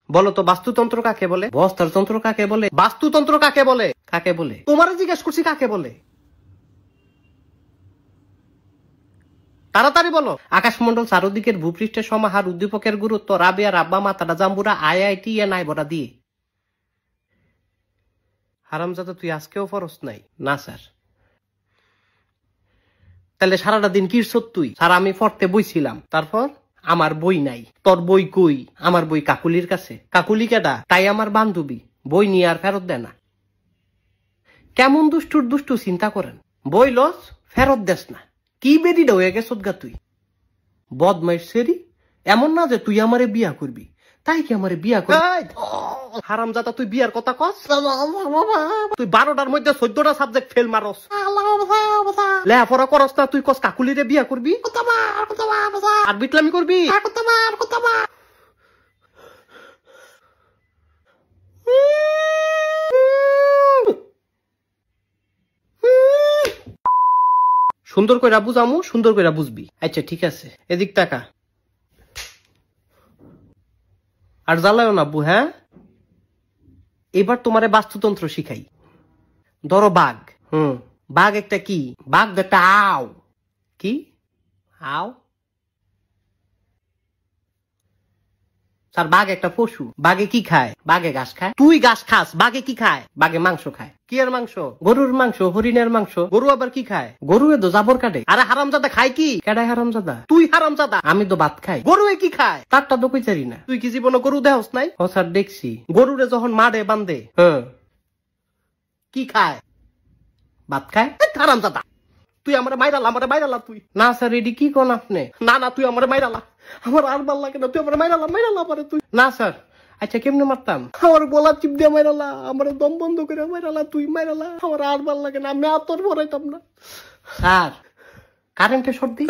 বলো তো বাস্তুতন্ত্র কাকে বলে? বস্ত্রতন্ত্র কাকে বলে? বাস্তুতন্ত্র কাকে বলে? কাকে বলে? তোমার জিজ্ঞেস করছি কাকে বলে, তাড়াতাড়ি বলো। আকাশমন্ডল চারদিকের ভূপৃষ্ঠের সমাহার, উদ্দীপকের গুরুত্ব, রাবিয়া রাব্বা মাতারা জাম্বুরা IIT নাইবরা দিয়ে। হারামজাদা তুই আজকেও ফরস নাই? না স্যার। তাহলে সারাটা দিন কি করছ তুই? স্যার আমি পড়তে বইছিলাম। তারপর? আমার বই নাই। তোর বই কই? আমার বই কাকুলির কাছে। কাকুলি কেডা? তাই আমার বান্ধবী। বই নিয়ে আর ফেরত দেয় না। কেমন দুষ্টুর দুষ্টু চিন্তা করেন। বই লস ফেরত দেস না। কি বেরিটা হয়ে গেছ গা তুই? বদমাইশ সেরি। এমন না যে তুই আমারে বিয়া করবি। তাই কি আমারে বিয়া করবি? হারামজাদা তুই বিয়ার কথা কস? তুই 12টার মধ্যে 14টা সাবজেক্ট ফেল মারস। লেখাপড়া করস না, তুই কস কাকুলিরে বিয়া করবি আর বিটলামি করবি। সুন্দর কইরা বুঝামু, সুন্দর কইরা বুঝবি। আচ্ছা ঠিক আছে, এদিক টাকা আর জ্বালায় না আব্বু। হ্যাঁ, এবার তোমারে বাস্তুতন্ত্র শিখাই। ধরো বাঘ। বাঘ একটা কি? বাঘ একটা আও। কি আও? স্যার বাঘ একটা পশু। বাঘে কি খায়? বাঘে ঘাস খায়। তুই ঘাস খাস, বাঘে কি খায়? বাঘে মাংস খায়। কি এর মাংস? গরুর মাংস, হরিণের মাংস। গরু আবার কি খায়? গরু তো জাবর কাটে। আরে হারামজাদা খায় কি? কেডায় হারামজাদা? তুই হারামজাদা। আমি তো ভাত খাই। গরু কি খায়? তারটা তো কইতারি না। তুই কি জীবনে গরু দেহস নাই? ও স্যার দেখছি। গরুরে যখন মারে বান্ধে কি খায়? ভাত খায়। হারামজাদা তুই আমার মাইরালা তুই। না স্যার এডি কি কোন আপনি? না তুই আমার মাইরালা। আমার আর ভাল লাগে না, তুই আমার মাইরালা পারে তুই। না স্যার। আচ্ছা কেমনে মারতাম? আমার গলা চিপ দিয়ে মাইরালা, আমার দম বন্ধ করে মাইরালা, তুই মাইরালা। আমার আর ভাল লাগে না, আমি আর তোর ভরাইতাম না। স্যার কারেন্টে শর্ট দিই।